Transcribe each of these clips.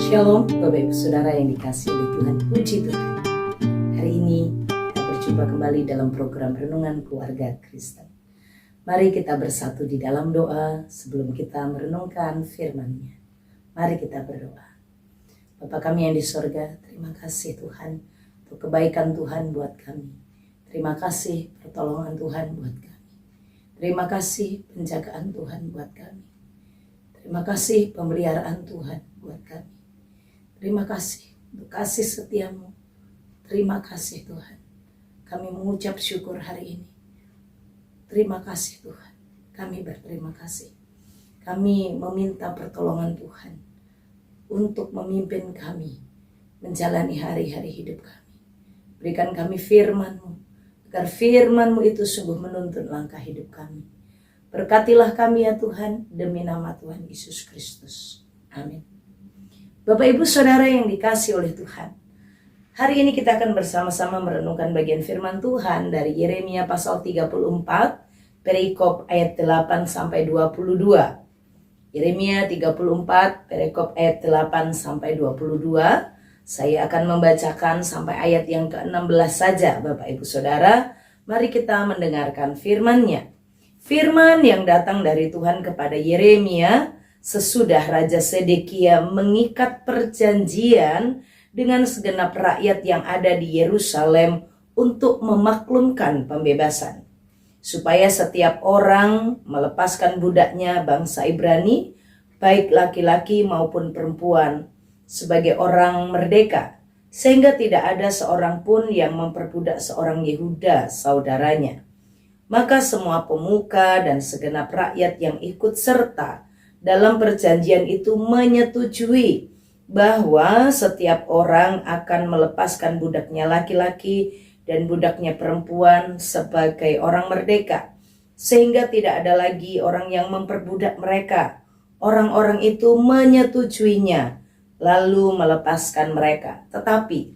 Shalom Bapak Ibu Saudara yang dikasihi oleh Tuhan, puji Tuhan. Hari ini kita berjumpa kembali dalam program Renungan Keluarga Kristen. Mari kita bersatu di dalam doa sebelum kita merenungkan firman-Nya. Mari kita berdoa. Bapa kami yang di sorga, terima kasih Tuhan untuk kebaikan Tuhan buat kami. Terima kasih pertolongan Tuhan buat kami. Terima kasih penjagaan Tuhan buat kami. Terima kasih pemeliharaan Tuhan buat kami. Terima kasih untuk kasih setiamu. Terima kasih Tuhan. Kami mengucap syukur hari ini. Terima kasih Tuhan. Kami berterima kasih. Kami meminta pertolongan Tuhan untuk memimpin kami menjalani hari-hari hidup kami. Berikan kami firman-Mu, agar firman-Mu itu sungguh menuntun langkah hidup kami. Berkatilah kami ya Tuhan, demi nama Tuhan Yesus Kristus. Amin. Bapak Ibu Saudara yang dikasihi oleh Tuhan, hari ini kita akan bersama-sama merenungkan bagian firman Tuhan dari Yeremia pasal 34, perikop ayat 8 sampai 22. Yeremia 34, perikop ayat 8 sampai 22. Saya akan membacakan sampai ayat yang ke-16 saja Bapak Ibu Saudara. Mari kita mendengarkan firman-Nya. Firman yang datang dari Tuhan kepada Yeremia sesudah Raja Sedekia mengikat perjanjian dengan segenap rakyat yang ada di Yerusalem untuk memaklumkan pembebasan, supaya setiap orang melepaskan budaknya bangsa Ibrani, baik laki-laki maupun perempuan, sebagai orang merdeka, sehingga tidak ada seorang pun yang memperbudak seorang Yehuda saudaranya. Maka semua pemuka dan segenap rakyat yang ikut serta dalam perjanjian itu menyetujui bahwa setiap orang akan melepaskan budaknya laki-laki dan budaknya perempuan sebagai orang merdeka, sehingga tidak ada lagi orang yang memperbudak mereka. Orang-orang itu menyetujuinya lalu melepaskan mereka. Tetapi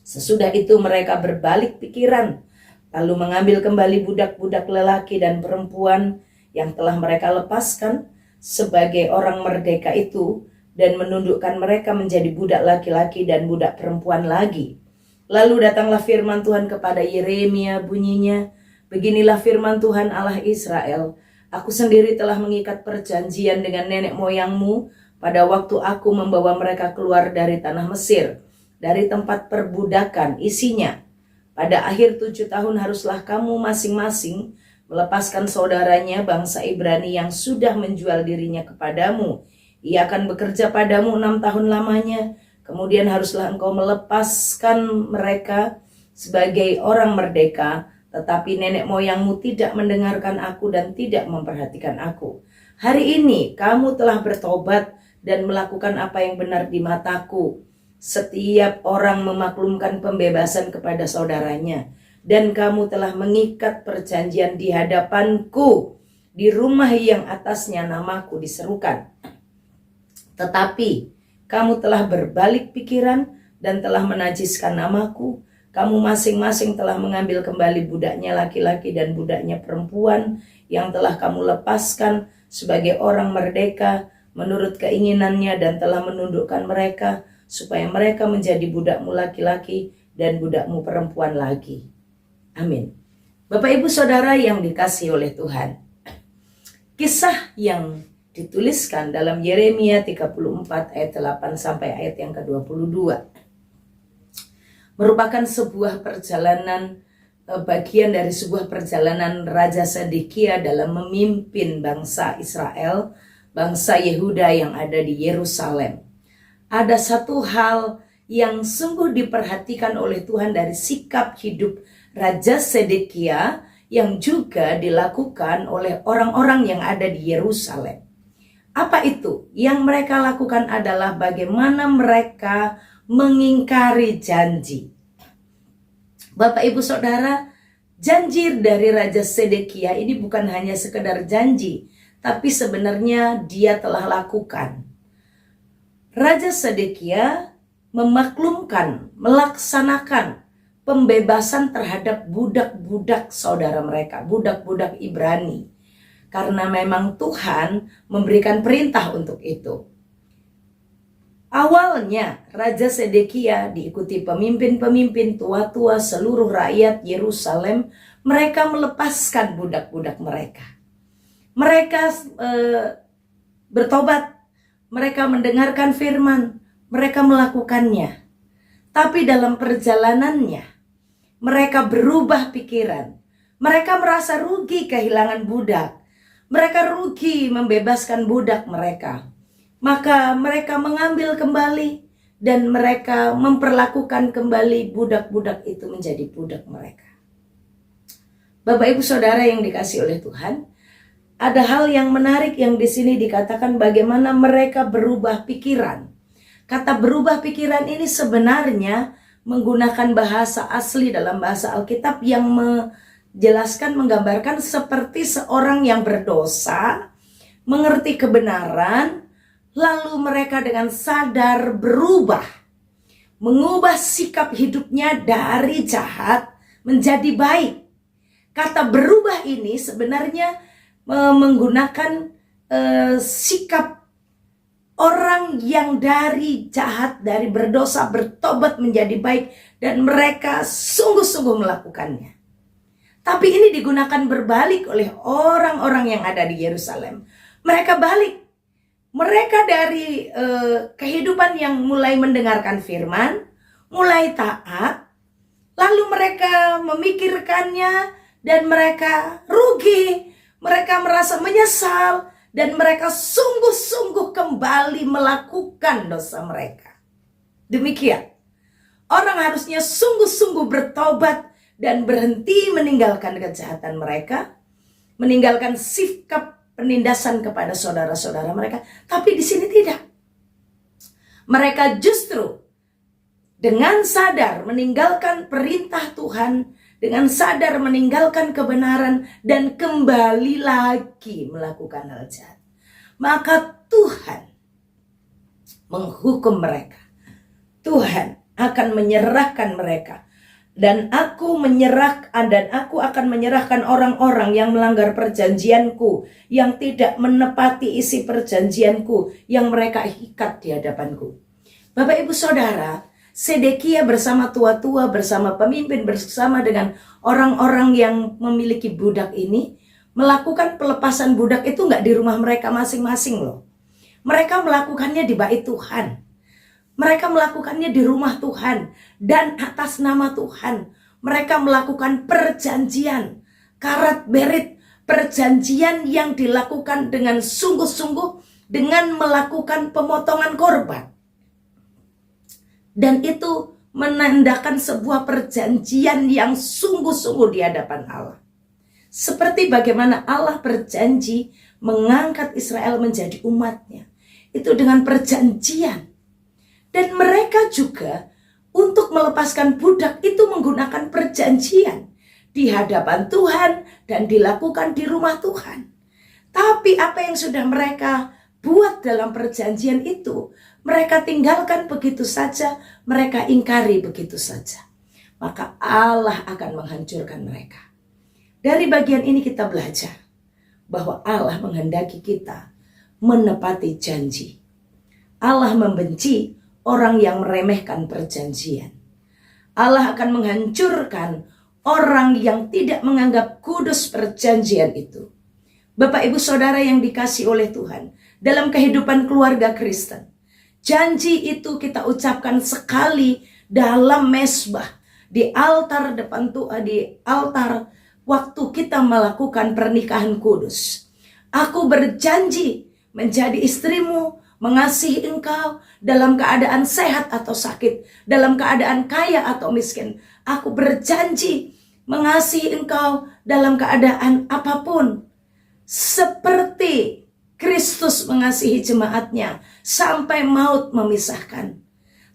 sesudah itu mereka berbalik pikiran, lalu mengambil kembali budak-budak lelaki dan perempuan yang telah mereka lepaskan sebagai orang merdeka itu, dan menundukkan mereka menjadi budak laki-laki dan budak perempuan lagi. Lalu datanglah firman Tuhan kepada Yeremia, bunyinya, beginilah firman Tuhan Allah Israel, aku sendiri telah mengikat perjanjian dengan nenek moyangmu pada waktu aku membawa mereka keluar dari tanah Mesir, dari tempat perbudakan isinya. Pada akhir 7 tahun haruslah kamu masing-masing melepaskan saudaranya bangsa Ibrani yang sudah menjual dirinya kepadamu. Ia akan bekerja padamu 6 tahun lamanya. Kemudian haruslah engkau melepaskan mereka sebagai orang merdeka. Tetapi nenek moyangmu tidak mendengarkan aku dan tidak memperhatikan aku. Hari ini kamu telah bertobat dan melakukan apa yang benar di mataku. Setiap orang memaklumkan pembebasan kepada saudaranya. Dan kamu telah mengikat perjanjian di hadapanku di rumah yang atasnya namaku diserukan. Tetapi kamu telah berbalik pikiran dan telah menajiskan namaku. Kamu masing-masing telah mengambil kembali budaknya laki-laki dan budaknya perempuan yang telah kamu lepaskan sebagai orang merdeka menurut keinginannya, dan telah menundukkan mereka supaya mereka menjadi budakmu laki-laki dan budakmu perempuan lagi. Amin. Bapak Ibu Saudara yang dikasihi oleh Tuhan, kisah yang dituliskan dalam Yeremia 34 ayat 8 sampai ayat yang ke-22 merupakan sebuah perjalanan, bagian dari sebuah perjalanan Raja Sedekia dalam memimpin bangsa Israel, bangsa Yehuda yang ada di Yerusalem. Ada satu hal yang sungguh diperhatikan oleh Tuhan dari sikap hidup Raja Sedekia yang juga dilakukan oleh orang-orang yang ada di Yerusalem. Apa itu? Yang mereka lakukan adalah bagaimana mereka mengingkari janji. Bapak Ibu Saudara, janji dari Raja Sedekia ini bukan hanya sekedar janji, tapi sebenarnya dia telah lakukan. Raja Sedekia memaklumkan, melaksanakan pembebasan terhadap budak-budak saudara mereka, budak-budak Ibrani. Karena memang Tuhan memberikan perintah untuk itu. Awalnya Raja Sedekia diikuti pemimpin-pemimpin tua-tua seluruh rakyat Yerusalem. Mereka melepaskan budak-budak mereka. Mereka bertobat, mereka mendengarkan firman, mereka melakukannya. Tapi dalam perjalanannya, mereka berubah pikiran. Mereka merasa rugi kehilangan budak. Mereka rugi membebaskan budak mereka. Maka mereka mengambil kembali dan mereka memperlakukan kembali budak-budak itu menjadi budak mereka. Bapak Ibu Saudara yang dikasihi oleh Tuhan, ada hal yang menarik yang di sini dikatakan bagaimana mereka berubah pikiran. Kata berubah pikiran ini sebenarnya menggunakan bahasa asli dalam bahasa Alkitab yang menjelaskan, menggambarkan seperti seorang yang berdosa, mengerti kebenaran, lalu mereka dengan sadar berubah, mengubah sikap hidupnya dari jahat menjadi baik. Kata berubah ini sebenarnya menggunakan sikap orang yang dari jahat, dari berdosa, bertobat menjadi baik, dan mereka sungguh-sungguh melakukannya. Tapi ini digunakan berbalik oleh orang-orang yang ada di Yerusalem. Mereka balik. Mereka dari kehidupan yang mulai mendengarkan firman, mulai taat, lalu mereka memikirkannya dan mereka rugi, mereka merasa menyesal, dan mereka sungguh-sungguh kembali melakukan dosa mereka. Demikian, orang harusnya sungguh-sungguh bertobat dan berhenti meninggalkan kejahatan mereka, meninggalkan sikap penindasan kepada saudara-saudara mereka. Tapi di sini tidak. Mereka justru dengan sadar meninggalkan perintah Tuhan, dengan sadar meninggalkan kebenaran dan kembali lagi melakukan hal jahat. Maka Tuhan menghukum mereka. Tuhan akan menyerahkan mereka. Dan aku akan menyerahkan orang-orang yang melanggar perjanjianku, yang tidak menepati isi perjanjianku yang mereka ikat di hadapanku. Bapak Ibu Saudara, Sedekia bersama tua-tua, bersama pemimpin, bersama dengan orang-orang yang memiliki budak ini, melakukan pelepasan budak itu nggak di rumah mereka masing-masing loh. Mereka melakukannya di bait Tuhan. Mereka melakukannya di rumah Tuhan dan atas nama Tuhan. Mereka melakukan perjanjian, karat berit, perjanjian yang dilakukan dengan sungguh-sungguh dengan melakukan pemotongan korban. Dan itu menandakan sebuah perjanjian yang sungguh-sungguh di hadapan Allah. Seperti bagaimana Allah berjanji mengangkat Israel menjadi umatnya. Itu dengan perjanjian. Dan mereka juga untuk melepaskan budak itu menggunakan perjanjian di hadapan Tuhan dan dilakukan di rumah Tuhan. Tapi apa yang sudah mereka buat dalam perjanjian itu, mereka tinggalkan begitu saja, mereka ingkari begitu saja. Maka Allah akan menghancurkan mereka. Dari bagian ini kita belajar bahwa Allah menghendaki kita menepati janji. Allah membenci orang yang meremehkan perjanjian. Allah akan menghancurkan orang yang tidak menganggap kudus perjanjian itu. Bapak Ibu Saudara yang dikasihi oleh Tuhan, dalam kehidupan keluarga Kristen, janji itu kita ucapkan sekali dalam mezbah, di altar depan Tuhan, di altar waktu kita melakukan pernikahan kudus. Aku berjanji menjadi istrimu, mengasihi engkau dalam keadaan sehat atau sakit, dalam keadaan kaya atau miskin. Aku berjanji mengasihi engkau dalam keadaan apapun, seperti Kristus mengasihi jemaatnya sampai maut memisahkan.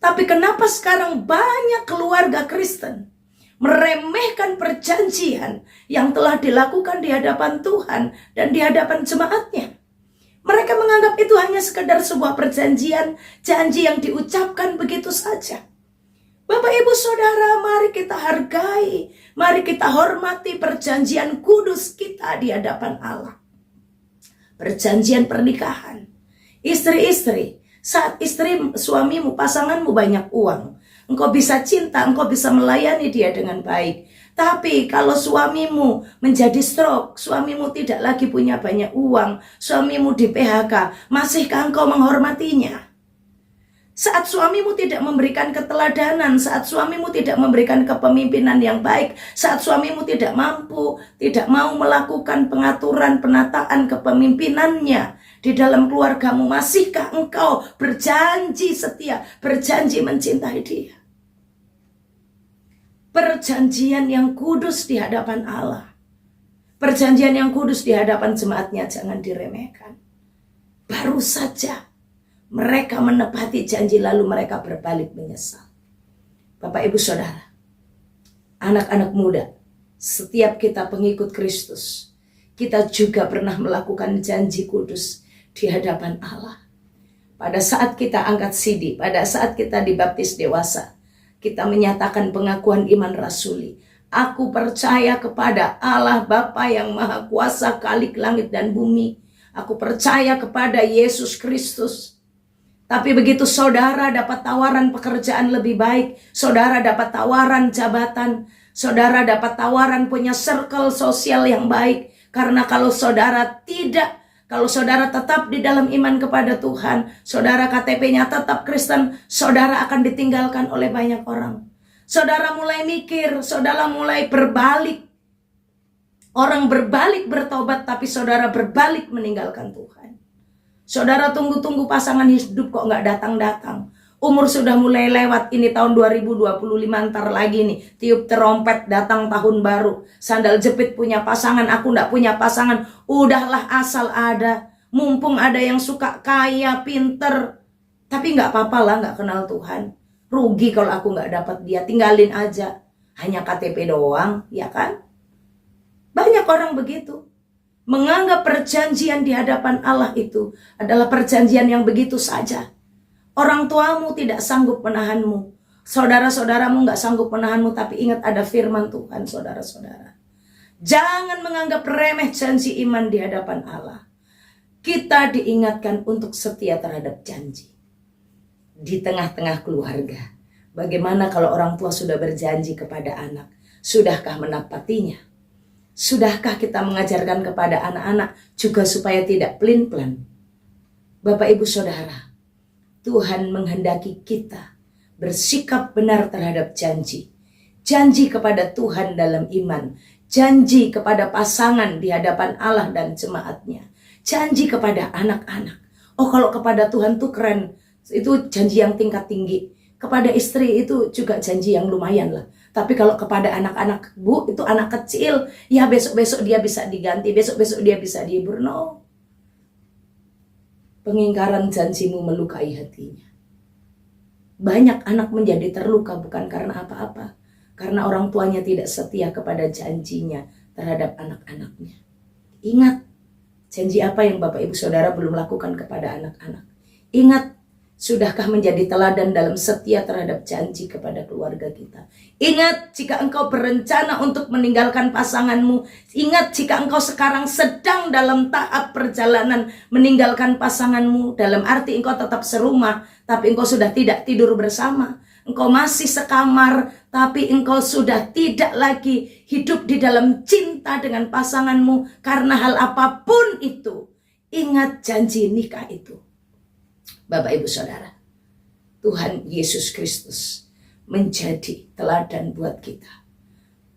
Tapi kenapa sekarang banyak keluarga Kristen meremehkan perjanjian yang telah dilakukan di hadapan Tuhan dan di hadapan jemaatnya? Mereka menganggap itu hanya sekedar sebuah perjanjian, janji yang diucapkan begitu saja. Bapak Ibu Saudara, mari kita hargai, mari kita hormati perjanjian kudus kita di hadapan Allah. Perjanjian pernikahan. Istri-istri, Saat suamimu, pasanganmu banyak uang, engkau bisa cinta, engkau bisa melayani dia dengan baik. Tapi kalau suamimu menjadi stroke, suamimu tidak lagi punya banyak uang, suamimu di PHK, masihkah engkau menghormatinya? Saat suamimu tidak memberikan keteladanan, saat suamimu tidak memberikan kepemimpinan yang baik, saat suamimu tidak mampu, tidak mau melakukan pengaturan, penataan kepemimpinannya di dalam keluargamu, masihkah engkau berjanji setia, berjanji mencintai dia? Perjanjian yang kudus di hadapan Allah, perjanjian yang kudus di hadapan jemaatnya jangan diremehkan. Baru saja mereka menepati janji lalu mereka berbalik menyesal. Bapak Ibu Saudara, anak-anak muda, setiap kita pengikut Kristus, kita juga pernah melakukan janji kudus di hadapan Allah. Pada saat kita angkat sidi, pada saat kita dibaptis dewasa, kita menyatakan pengakuan iman rasuli. Aku percaya kepada Allah Bapa yang Maha Kuasa, Khalik langit dan bumi. Aku percaya kepada Yesus Kristus. Tapi begitu saudara dapat tawaran pekerjaan lebih baik, saudara dapat tawaran jabatan, saudara dapat tawaran punya circle sosial yang baik. Karena kalau saudara tetap di dalam iman kepada Tuhan, saudara KTP-nya tetap Kristen, saudara akan ditinggalkan oleh banyak orang. Saudara mulai mikir, saudara mulai berbalik. Orang berbalik bertobat, tapi saudara berbalik meninggalkan Tuhan. Saudara tunggu-tunggu pasangan hidup kok nggak datang-datang. Umur sudah mulai lewat, ini tahun 2025, ntar lagi nih tiup terompet datang tahun baru. Sandal jepit punya pasangan, aku nggak punya pasangan. Udahlah asal ada, mumpung ada yang suka kaya, pinter. Tapi nggak apa-apa lah nggak kenal Tuhan. Rugi kalau aku nggak dapat dia, tinggalin aja. Hanya KTP doang, ya kan? Banyak orang begitu. Menganggap perjanjian di hadapan Allah itu adalah perjanjian yang begitu saja. Orang tuamu tidak sanggup menahanmu. Saudara-saudaramu gak sanggup menahanmu. Tapi ingat ada firman Tuhan, saudara-saudara. Jangan menganggap remeh janji iman di hadapan Allah. Kita diingatkan untuk setia terhadap janji. Di tengah-tengah keluarga, bagaimana kalau orang tua sudah berjanji kepada anak? Sudahkah menepatinya? Sudahkah kita mengajarkan kepada anak-anak juga supaya tidak pelin-pelan? Bapak Ibu Saudara, Tuhan menghendaki kita bersikap benar terhadap janji. Janji kepada Tuhan dalam iman. Janji kepada pasangan di hadapan Allah dan jemaatnya. Janji kepada anak-anak. Oh, kalau kepada Tuhan tuh keren. Itu janji yang tingkat tinggi. Kepada istri itu juga janji yang lumayan lah. Tapi kalau kepada anak-anak, Bu, itu anak kecil, ya besok-besok dia bisa diganti, besok-besok dia bisa dihibur. No. Pengingkaran janjimu melukai hatinya. Banyak anak menjadi terluka bukan karena apa-apa. Karena orang tuanya tidak setia kepada janjinya terhadap anak-anaknya. Ingat, janji apa yang Bapak Ibu Saudara belum lakukan kepada anak-anak. Ingat, sudahkah menjadi teladan dalam setia terhadap janji kepada keluarga kita? Ingat, jika engkau berencana untuk meninggalkan pasanganmu, ingat jika engkau sekarang sedang dalam tahap perjalanan meninggalkan pasanganmu, dalam arti engkau tetap serumah, tapi engkau sudah tidak tidur bersama. Engkau masih sekamar, tapi engkau sudah tidak lagi hidup di dalam cinta dengan pasanganmu karena hal apapun itu. Ingat janji nikah itu. Bapak Ibu Saudara, Tuhan Yesus Kristus menjadi teladan buat kita.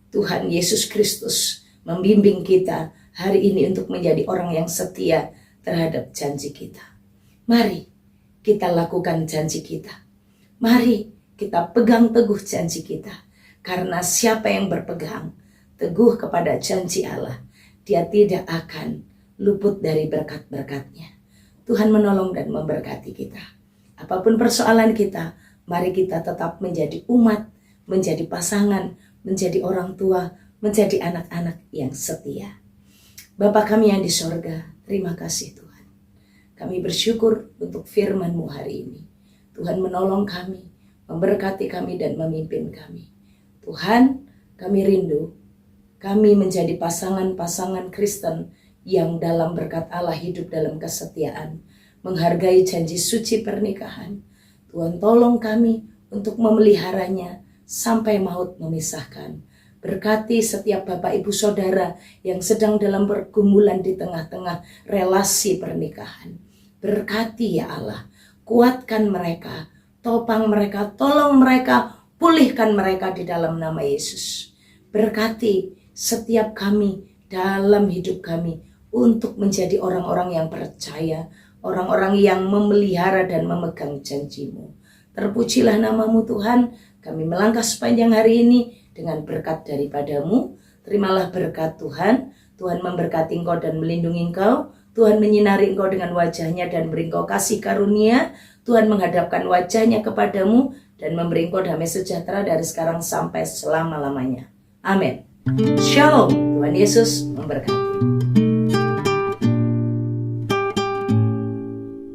Tuhan Yesus Kristus membimbing kita hari ini untuk menjadi orang yang setia terhadap janji kita. Mari kita lakukan janji kita. Mari kita pegang teguh janji kita. Karena siapa yang berpegang teguh kepada janji Allah, dia tidak akan luput dari berkat-berkatnya. Tuhan menolong dan memberkati kita. Apapun persoalan kita, mari kita tetap menjadi umat, menjadi pasangan, menjadi orang tua, menjadi anak-anak yang setia. Bapa kami yang di sorga, terima kasih Tuhan. Kami bersyukur untuk firman-Mu hari ini. Tuhan menolong kami, memberkati kami dan memimpin kami. Tuhan, kami rindu, kami menjadi pasangan-pasangan Kristen yang dalam berkat Allah hidup dalam kesetiaan. menghargai janji suci pernikahan. Tuhan tolong kami untuk memeliharanya sampai maut memisahkan. Berkati setiap Bapak Ibu Saudara yang sedang dalam pergumulan di tengah-tengah relasi pernikahan. Berkati ya Allah, kuatkan mereka, topang mereka, tolong mereka, pulihkan mereka di dalam nama Yesus. Berkati setiap kami dalam hidup kami untuk menjadi orang-orang yang percaya, orang-orang yang memelihara dan memegang janji-Mu. Terpujilah nama-Mu Tuhan, kami melangkah sepanjang hari ini dengan berkat daripada-Mu. Terimalah berkat Tuhan, Tuhan memberkati engkau dan melindungi engkau, Tuhan menyinari engkau dengan wajah-Nya dan beri engkau kasih karunia, Tuhan menghadapkan wajah-Nya kepadamu dan memberi engkau damai sejahtera dari sekarang sampai selama-lamanya. Amin. Shalom, Tuhan Yesus memberkati.